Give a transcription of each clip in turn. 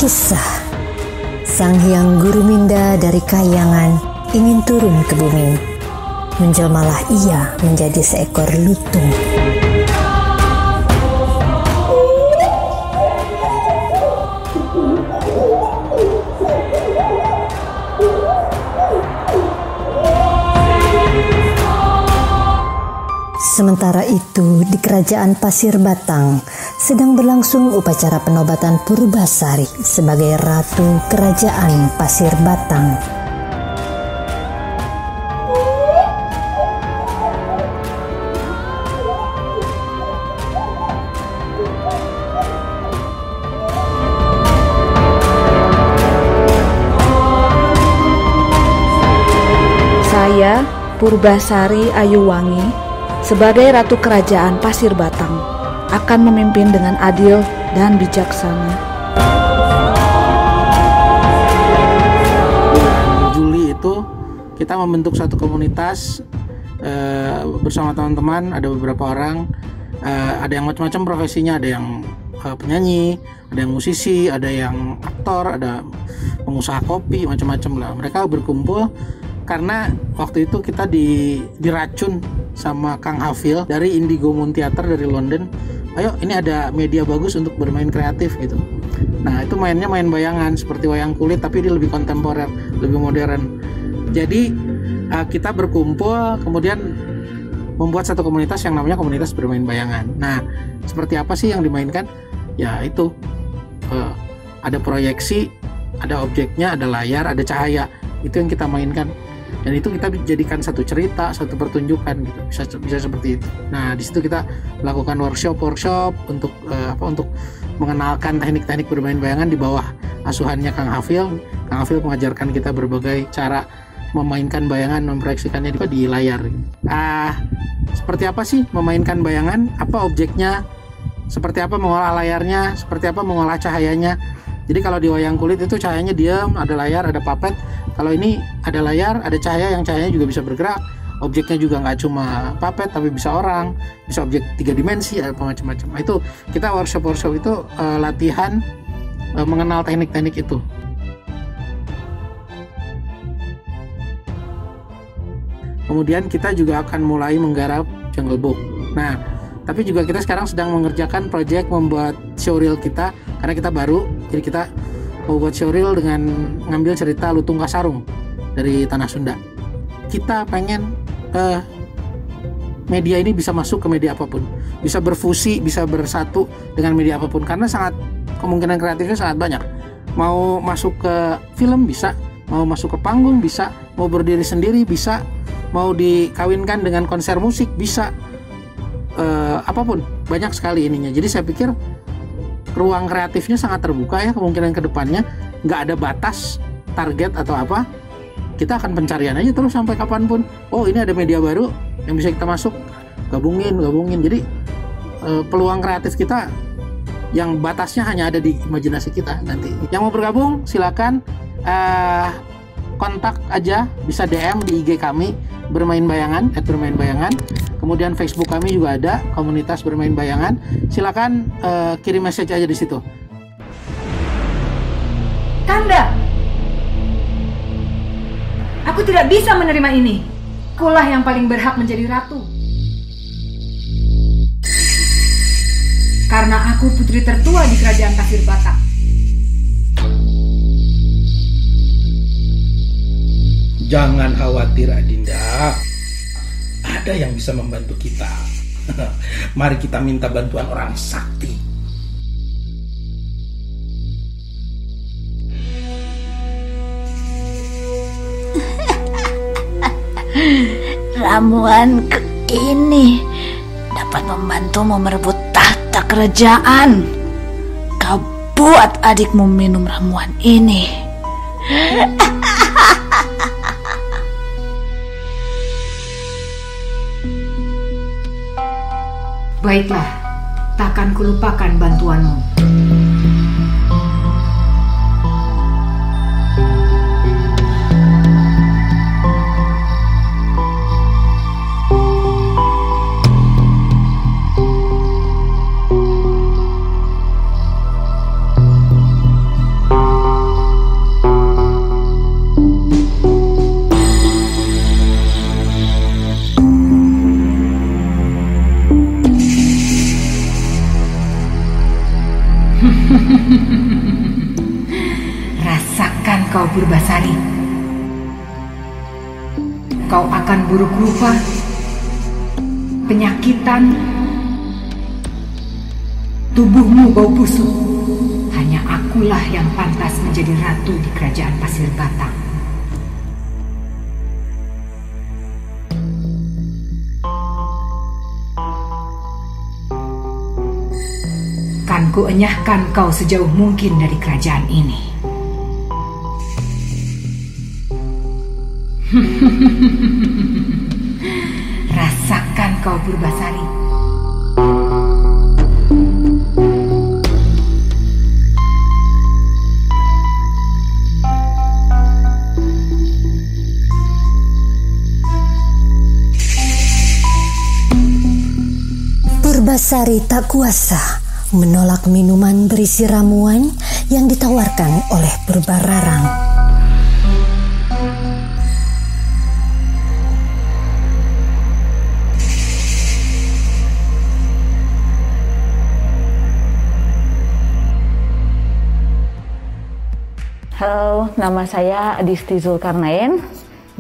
Kisah Sang Hyang Guruminda dari Kahyangan ingin turun ke bumi. Menjelmalah ia menjadi seekor lutung. Sementara itu, di Kerajaan Pasir Batang sedang berlangsung upacara penobatan Purbasari sebagai Ratu Kerajaan Pasir Batang. Saya, Purbasari Ayuwangi, sebagai Ratu Kerajaan Pasir Batang, akan memimpin dengan adil dan bijaksana. Juli itu kita membentuk satu komunitas bersama teman-teman, ada beberapa orang, ada yang macam-macam profesinya, ada yang penyanyi, ada yang musisi, ada yang aktor, ada pengusaha kopi, macam-macam lah. Mereka berkumpul karena waktu itu kita diracun sama Kang Hafil dari Indigo Moon Theater dari London. Ayo, ini ada media bagus untuk bermain kreatif gitu. Nah, itu mainnya main bayangan seperti wayang kulit, tapi dia lebih kontemporer, lebih modern. Jadi kita berkumpul, kemudian membuat satu komunitas yang namanya komunitas bermain bayangan. Nah, seperti apa sih yang dimainkan? Ya itu, ada proyeksi, ada objeknya, ada layar, ada cahaya. Itu yang kita mainkan. Dan itu kita jadikan satu cerita, satu pertunjukan gitu. Bisa seperti itu. Nah, di situ kita melakukan workshop untuk untuk mengenalkan teknik-teknik bermain bayangan di bawah asuhannya Kang Hafil. Kang Hafil mengajarkan kita berbagai cara memainkan bayangan, memproyeksikannya di layar. Seperti apa sih memainkan bayangan? Apa objeknya? Seperti apa mengolah layarnya? Seperti apa mengolah cahayanya? Jadi kalau di wayang kulit itu cahayanya diam, ada layar, ada puppet. Kalau ini ada layar, ada cahaya, yang cahayanya juga bisa bergerak. Objeknya juga nggak cuma puppet, tapi bisa orang, bisa objek 3 dimensi, ada macam-macam. Itu kita workshop itu latihan mengenal teknik-teknik itu. Kemudian kita juga akan mulai menggarap Jungle Book. Nah, tapi juga kita sekarang sedang mengerjakan proyek membuat showreel kita, karena kita baru, jadi kita mau buat showreel dengan ngambil cerita Lutung Kasarung dari Tanah Sunda. Kita pengen media ini bisa masuk ke media apapun, bisa berfusi, bisa bersatu dengan media apapun, karena kemungkinan kreatifnya sangat banyak. Mau masuk ke film bisa, mau masuk ke panggung bisa, mau berdiri sendiri bisa, mau dikawinkan dengan konser musik bisa, apapun, banyak sekali ininya. Jadi saya pikir ruang kreatifnya sangat terbuka ya, kemungkinan ke depannya nggak ada batas target atau apa. kita akan pencarian aja terus sampai kapanpun. Oh, ini ada media baru yang bisa kita masuk, gabungin. Jadi peluang kreatif kita yang batasnya hanya ada di imajinasi kita nanti. Yang mau bergabung silakan kontak aja, bisa DM di IG kami Bermain Bayangan @bermainbayangan. Kemudian Facebook kami juga ada, komunitas Bermain Bayangan. Silakan kirim message aja di situ. Kanda, aku tidak bisa menerima ini. Akulah yang paling berhak menjadi ratu. Karena aku putri tertua di kerajaan Pasir Batang. Jangan khawatir Adinda, ada yang bisa membantu kita. Mari kita minta bantuan orang sakti. Ramuan ini dapat membantumu merebut tahta kerajaan. Kau buat adikmu minum ramuan ini. Baiklah, takkan kulupakan bantuanmu. Rasakan kau Purbasari. Kau akan buruk rupa, penyakitan, tubuhmu bau busuk. Hanya akulah yang pantas menjadi ratu di kerajaan Pasir Batang. Kan kuenyahkan kau sejauh mungkin dari kerajaan ini. Rasakan kau Purbasari. Purbasari tak kuasa menolak minuman berisi ramuan yang ditawarkan oleh Purbararang. Halo, nama saya Adisti Zulkarnain.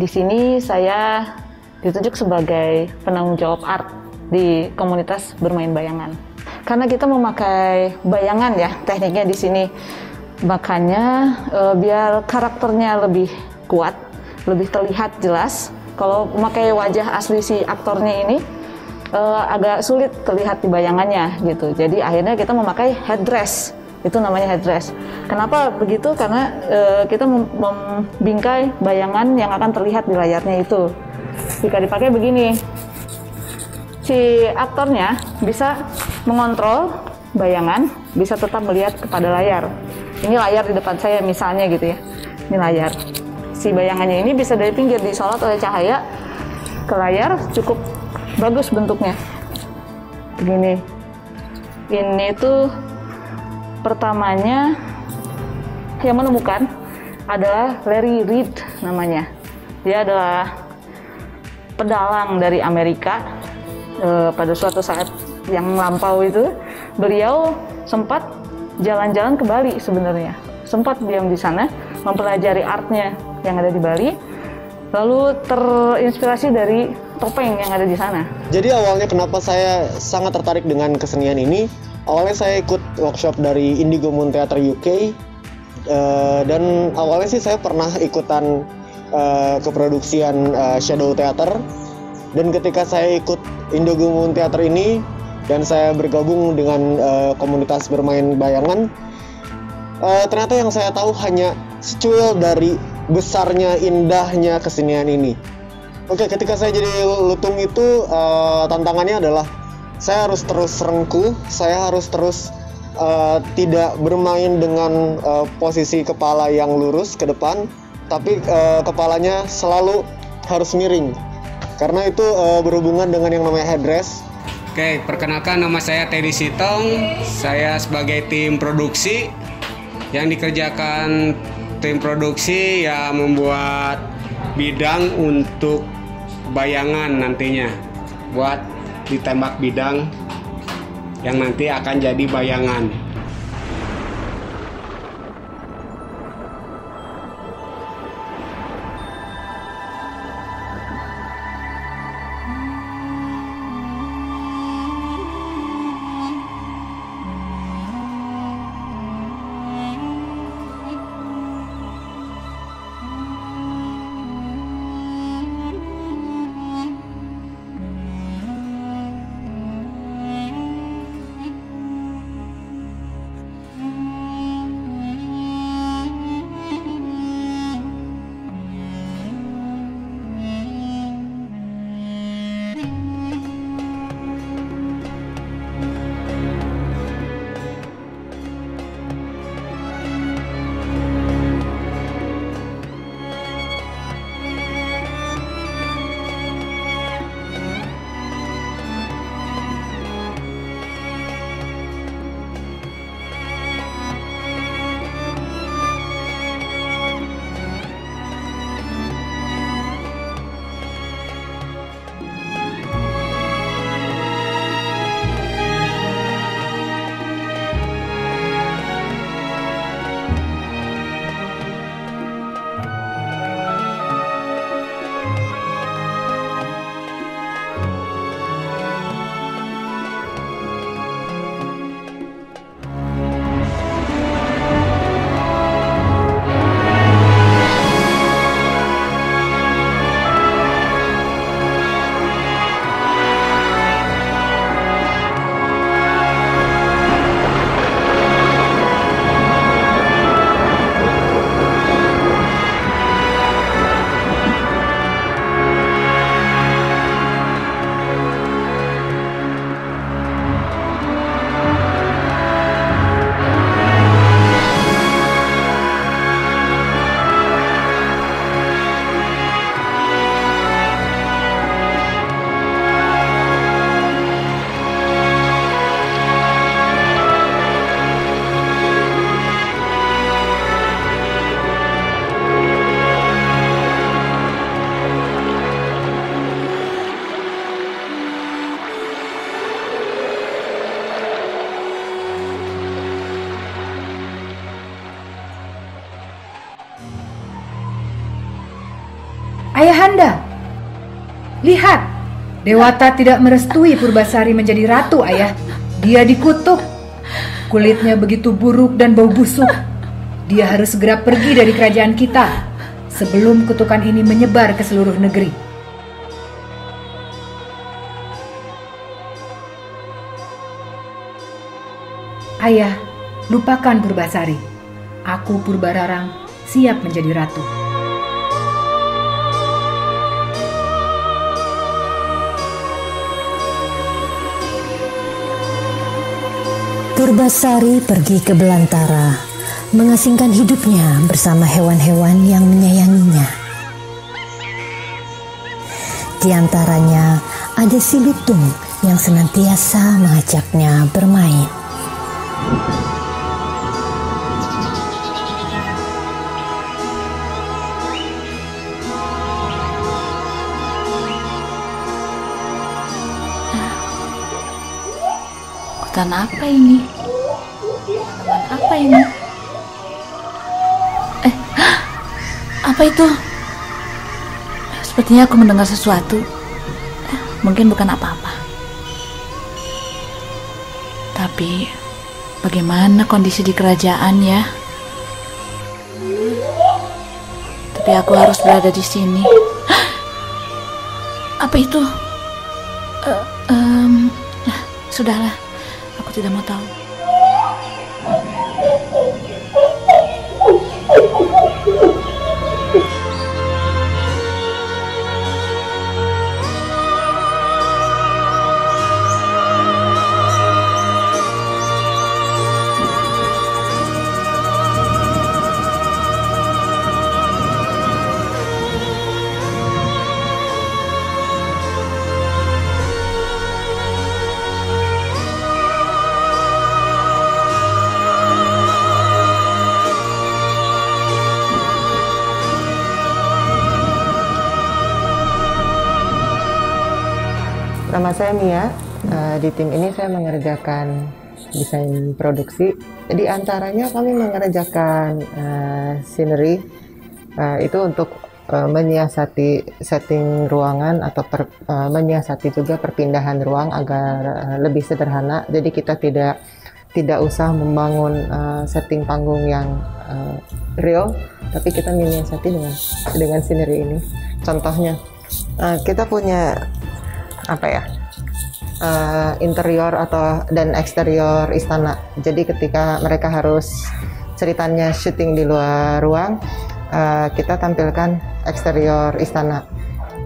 Di sini saya ditunjuk sebagai penanggung jawab art di komunitas Bermain Bayangan. Karena kita memakai bayangan ya tekniknya di sini, makanya biar karakternya lebih kuat, lebih terlihat jelas. Kalau memakai wajah asli si aktornya ini agak sulit terlihat di bayangannya gitu. Jadi akhirnya kita memakai headdress. Itu namanya headdress. Kenapa begitu? Karena kita membingkai bayangan yang akan terlihat di layarnya itu. Jika dipakai begini, si aktornya bisa mengontrol bayangan, bisa tetap melihat kepada layar. Ini layar di depan saya misalnya gitu ya. Ini layar. Si bayangannya ini bisa dari pinggir disorot oleh cahaya ke layar, cukup bagus bentuknya. Begini. Ini tuh pertamanya yang menemukan adalah Larry Reed namanya. Dia adalah pedalang dari Amerika. Pada suatu saat yang lampau itu, beliau sempat jalan-jalan ke Bali sebenarnya. Sempat diam di sana, mempelajari artnya yang ada di Bali, lalu terinspirasi dari topeng yang ada di sana. Jadi awalnya kenapa saya sangat tertarik dengan kesenian ini? Awalnya saya ikut workshop dari Indigo Moon Theatre UK, dan awalnya sih saya pernah ikutan keproduksian Shadow Theater, dan ketika saya ikut Indigo Moon Theater ini dan saya bergabung dengan komunitas Bermain Bayangan, ternyata yang saya tahu hanya secuil dari besarnya, indahnya kesenian ini. Oke, ketika saya jadi lutung itu tantangannya adalah saya harus terus rengkuh, saya harus terus tidak bermain dengan posisi kepala yang lurus ke depan, tapi kepalanya selalu harus miring. Karena itu berhubungan dengan yang namanya headrest. Oke, perkenalkan nama saya Teddy Sitong. Saya sebagai tim produksi. Yang dikerjakan tim produksi ya membuat bidang untuk bayangan nantinya. Buat ditembak bidang yang nanti akan jadi bayangan. Ayahanda, lihat, Dewata tidak merestui Purbasari menjadi ratu, Ayah. Dia dikutuk. Kulitnya begitu buruk dan bau busuk. Dia harus segera pergi dari kerajaan kita sebelum kutukan ini menyebar ke seluruh negeri. Ayah, lupakan Purbasari. Aku Purbararang siap menjadi ratu. Purbasari pergi ke belantara, mengasingkan hidupnya bersama hewan-hewan yang menyayanginya. Di antaranya ada si lutung yang senantiasa mengajaknya bermain. Hutan apa ini? Tanaman apa ini? Apa itu? Sepertinya aku mendengar sesuatu. Mungkin bukan apa-apa. Tapi bagaimana kondisi di kerajaan ya? Tapi aku harus berada di sini. Apa itu? Sudahlah. Aku tidak mau tahu. Nama saya Mia. Di tim ini saya mengerjakan desain produksi. Di antaranya kami mengerjakan scenery itu untuk menyiasati setting ruangan atau menyiasati juga perpindahan ruang agar lebih sederhana. Jadi kita tidak usah membangun setting panggung yang real, tapi kita menyiasati dengan scenery ini. Contohnya kita punya interior dan eksterior istana. Jadi ketika mereka harus ceritanya syuting di luar ruang, kita tampilkan eksterior istana.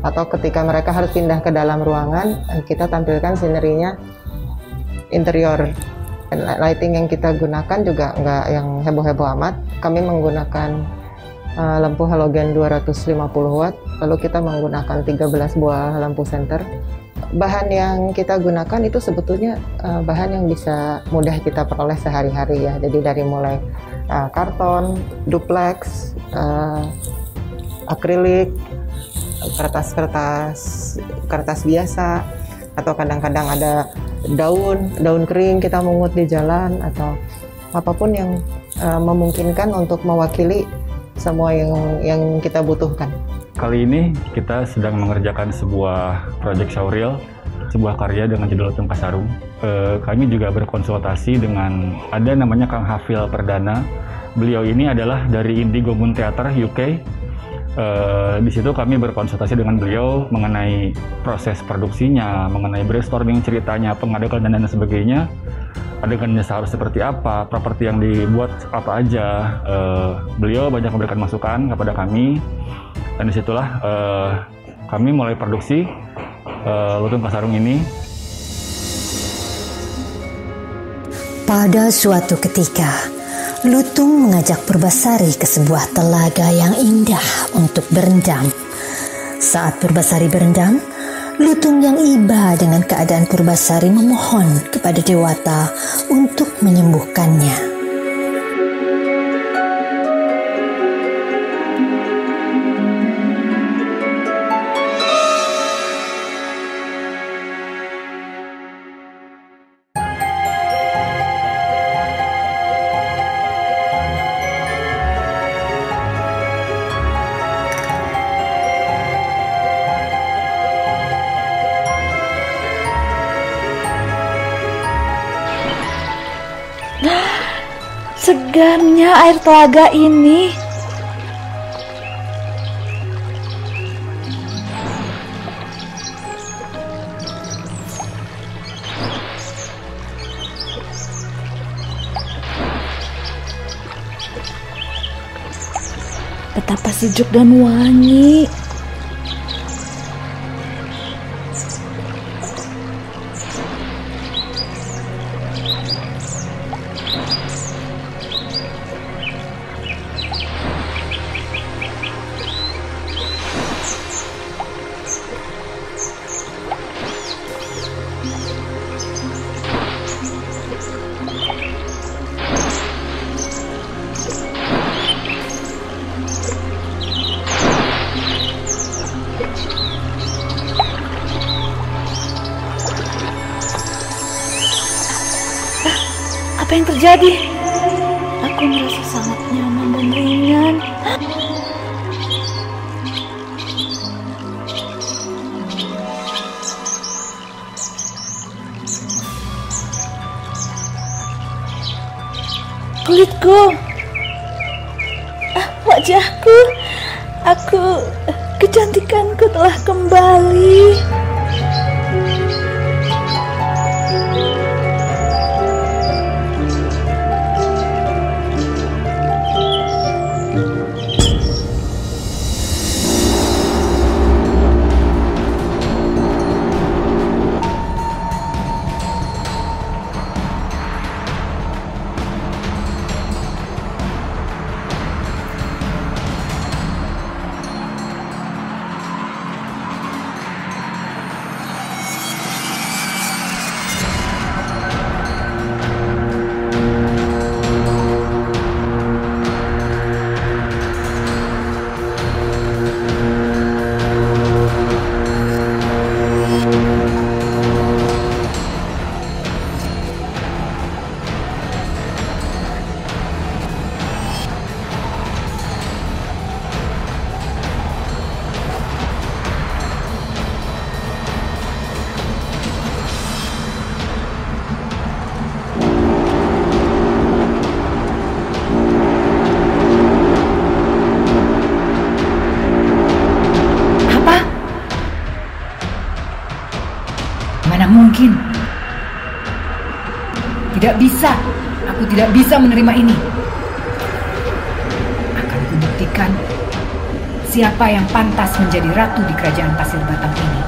Atau ketika mereka harus pindah ke dalam ruangan, kita tampilkan scenerinya interior. Lighting yang kita gunakan juga nggak yang heboh-heboh amat. Kami menggunakan lampu halogen 250 watt, lalu kita menggunakan 13 buah lampu senter. Bahan yang kita gunakan itu sebetulnya bahan yang bisa mudah kita peroleh sehari-hari ya. Jadi dari mulai karton, duplex, akrilik, kertas biasa, atau kadang-kadang ada daun kering kita mungut di jalan, atau apapun yang memungkinkan untuk mewakili semua yang kita butuhkan. Kali ini kita sedang mengerjakan sebuah project showreel, sebuah karya dengan judul Lutung Kasarung. Kami juga berkonsultasi dengan ada namanya Kang Hafil Perdana. Beliau ini adalah dari Indigo Moon Theater UK. Di situ kami berkonsultasi dengan beliau mengenai proses produksinya, mengenai brainstorming ceritanya, pengadegan dan lain sebagainya. Adegannya seharus seperti apa, properti yang dibuat apa aja. Beliau banyak memberikan masukan kepada kami, dan disitulah kami mulai produksi Lutung Kasarung ini. Pada suatu ketika, Lutung mengajak Purbasari ke sebuah telaga yang indah untuk berendam. Saat Purbasari berendam, Lutung yang iba dengan keadaan Purbasari memohon kepada Dewata untuk menyembuhkannya. Segarnya air telaga ini. Betapa sejuk dan wangi. Apa yang terjadi? Aku merasa sangat nyaman dan ringan. Kulitku, wajahku, kecantikanku telah kembali. Mana mungkin? Tidak bisa. Aku tidak bisa menerima ini. Akan kubuktikan siapa yang pantas menjadi ratu di kerajaan Pasir Batang ini.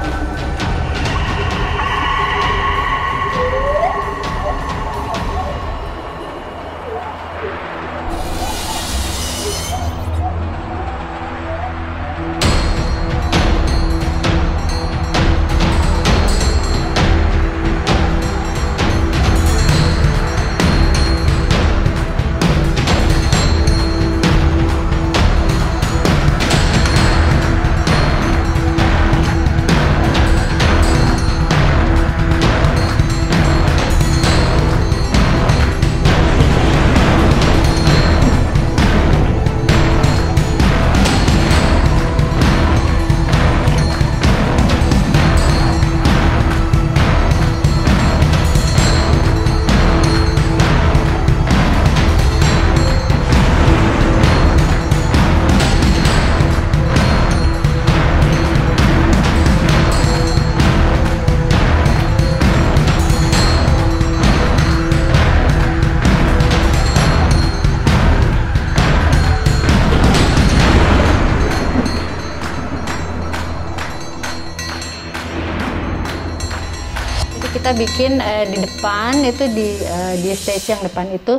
Kita bikin di depan itu di stage yang depan itu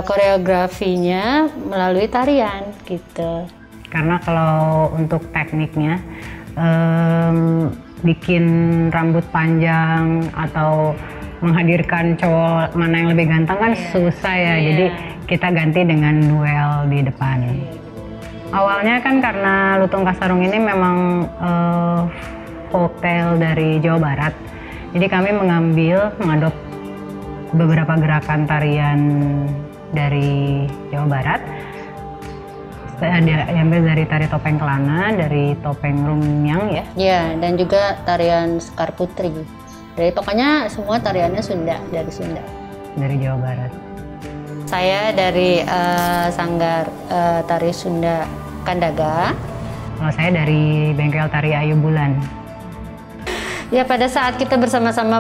koreografinya melalui tarian gitu. Karena kalau untuk tekniknya bikin rambut panjang atau menghadirkan cowok mana yang lebih ganteng kan susah ya. Jadi kita ganti dengan duel di depan. Awalnya kan karena Lutung Kasarung ini memang folktale dari Jawa Barat. Jadi kami mengadop beberapa gerakan tarian dari Jawa Barat. Ada yang dari tari topeng Kelana, dari topeng Rumyang ya. Ya, dan juga tarian Sekar Putri. Dari pokoknya semua tariannya Sunda, dari Sunda. Dari Jawa Barat. Saya dari Sanggar Tari Sunda Kandaga. Kalau saya dari Bengkel Tari Ayu Bulan. Ya pada saat kita bersama-sama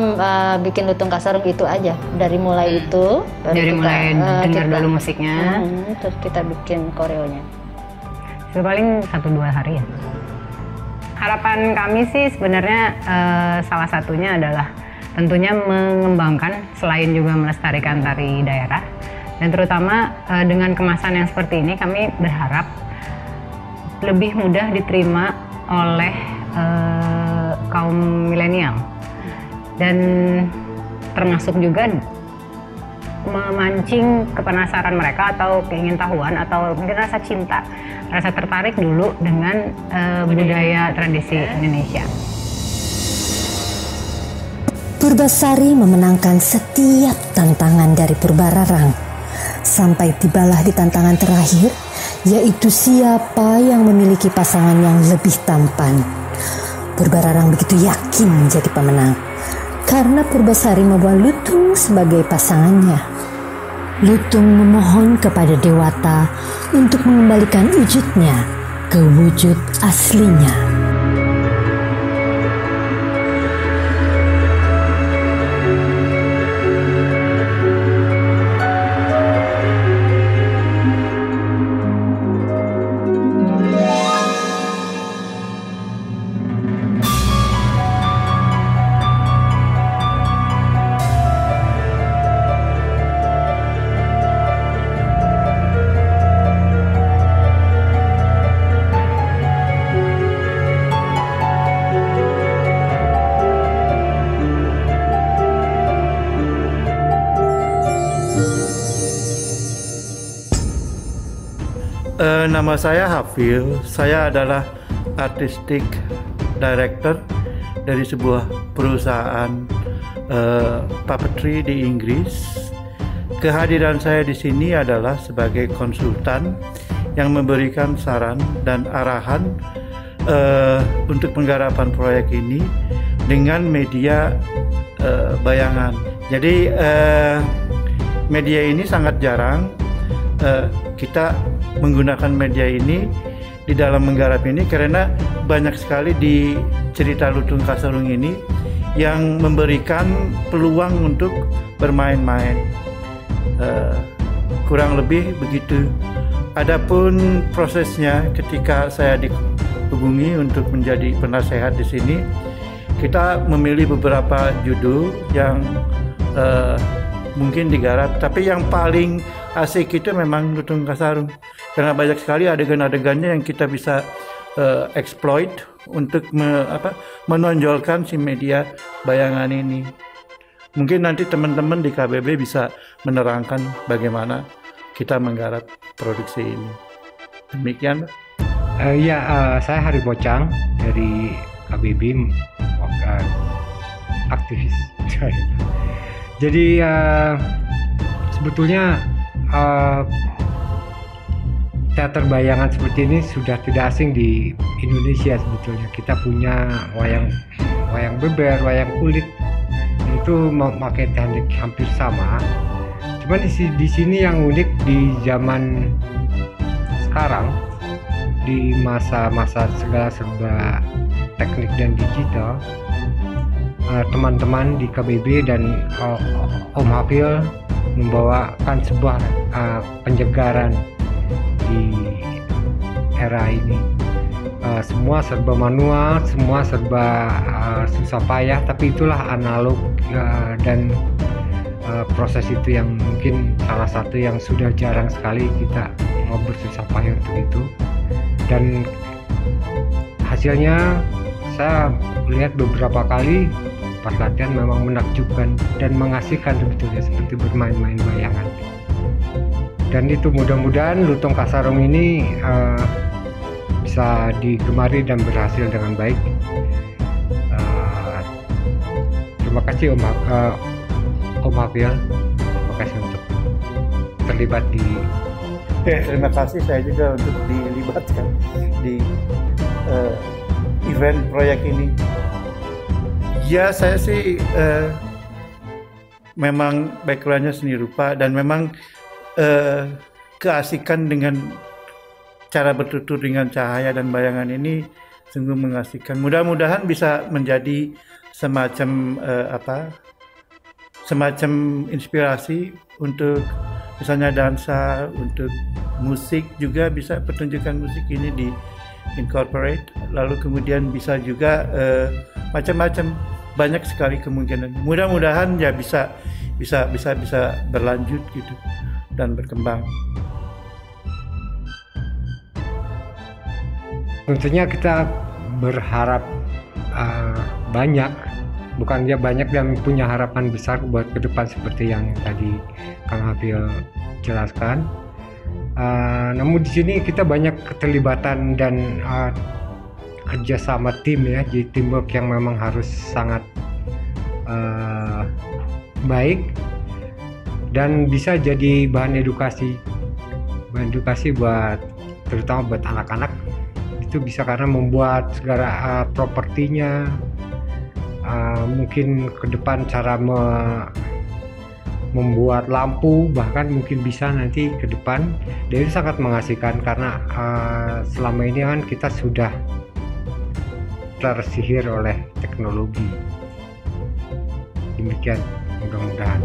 bikin Lutung Kasarung itu aja, dari mulai itu, dari mulai dengar dulu musiknya, terus kita bikin koreonya. Itu paling 1-2 hari ya. Harapan kami sih sebenarnya salah satunya adalah tentunya mengembangkan selain juga melestarikan tari daerah, dan terutama dengan kemasan yang seperti ini kami berharap lebih mudah diterima oleh kaum milenial, dan termasuk juga memancing kepenasaran mereka atau keingintahuan atau mungkin rasa cinta, rasa tertarik dulu dengan budaya tradisi Indonesia. Purbasari memenangkan setiap tantangan dari Purbararang sampai tibalah di tantangan terakhir, yaitu siapa yang memiliki pasangan yang lebih tampan. Purbararang begitu yakin menjadi pemenang karena Purbasari membawa Lutung sebagai pasangannya. Lutung memohon kepada Dewata untuk mengembalikan wujudnya ke wujud aslinya. Nama saya Hafil, saya adalah Artistic Director dari sebuah perusahaan puppetry di Inggris. Kehadiran saya di sini adalah sebagai konsultan yang memberikan saran dan arahan untuk penggarapan proyek ini dengan media bayangan. Jadi media ini sangat jarang kita menggunakan media ini di dalam menggarap ini, karena banyak sekali di cerita Lutung Kasarung ini yang memberikan peluang untuk bermain-main. Kurang lebih begitu. Adapun prosesnya ketika saya dihubungi untuk menjadi penasehat di sini, kita memilih beberapa judul yang mungkin digarap, tapi yang paling asik itu memang Lutung Kasarung, karena banyak sekali adegan-adegannya yang kita bisa exploit untuk menonjolkan si media bayangan ini. Mungkin nanti teman-teman di KBB bisa menerangkan bagaimana kita menggarap produksi ini. Demikian. Saya Hari Bocang dari KBB, aktivis. Jadi sebetulnya teater bayangan seperti ini sudah tidak asing di Indonesia. Sebetulnya kita punya wayang beber, wayang kulit, itu memakai teknik hampir sama. Cuma di sini yang unik di zaman sekarang, di masa-masa segala serba teknik dan digital, teman-teman di KBB dan Om Hafil membawakan sebuah penyegaran di era ini. Semua serba manual, semua serba susah payah, tapi itulah analog dan proses itu yang mungkin salah satu yang sudah jarang sekali kita mau bersusah payah untuk itu. Dan hasilnya saya lihat beberapa kali pas latihan memang menakjubkan dan mengasihkan sebetulnya, seperti bermain-main bayangan. Dan itu mudah-mudahan Lutung Kasarung ini bisa digemari dan berhasil dengan baik. Terima kasih Om Hafil, terima kasih untuk terlibat di. Terima kasih saya juga untuk dilibatkan di event proyek ini. Ya, saya sih memang backgroundnya seni rupa, dan memang keasikan dengan cara bertutur dengan cahaya dan bayangan ini sungguh mengasihkan. Mudah-mudahan bisa menjadi semacam semacam inspirasi untuk misalnya dansa, untuk musik juga bisa pertunjukan musik ini di incorporate, lalu kemudian bisa juga macam-macam, banyak sekali kemungkinan. Mudah-mudahan ya bisa berlanjut gitu dan berkembang. Tentunya kita berharap banyak, bukan dia banyak, dan punya harapan besar buat ke depan seperti yang tadi Kang Hafil jelaskan. Namun di sini kita banyak keterlibatan dan kerjasama tim ya, jadi teamwork yang memang harus sangat baik dan bisa jadi bahan edukasi buat terutama buat anak-anak. Itu bisa karena membuat segala propertinya, mungkin ke depan cara membuat lampu, bahkan mungkin bisa nanti ke depan. Dan itu sangat mengasihkan karena selama ini kan kita sudah tersihir oleh teknologi. Demikian, mudah-mudahan.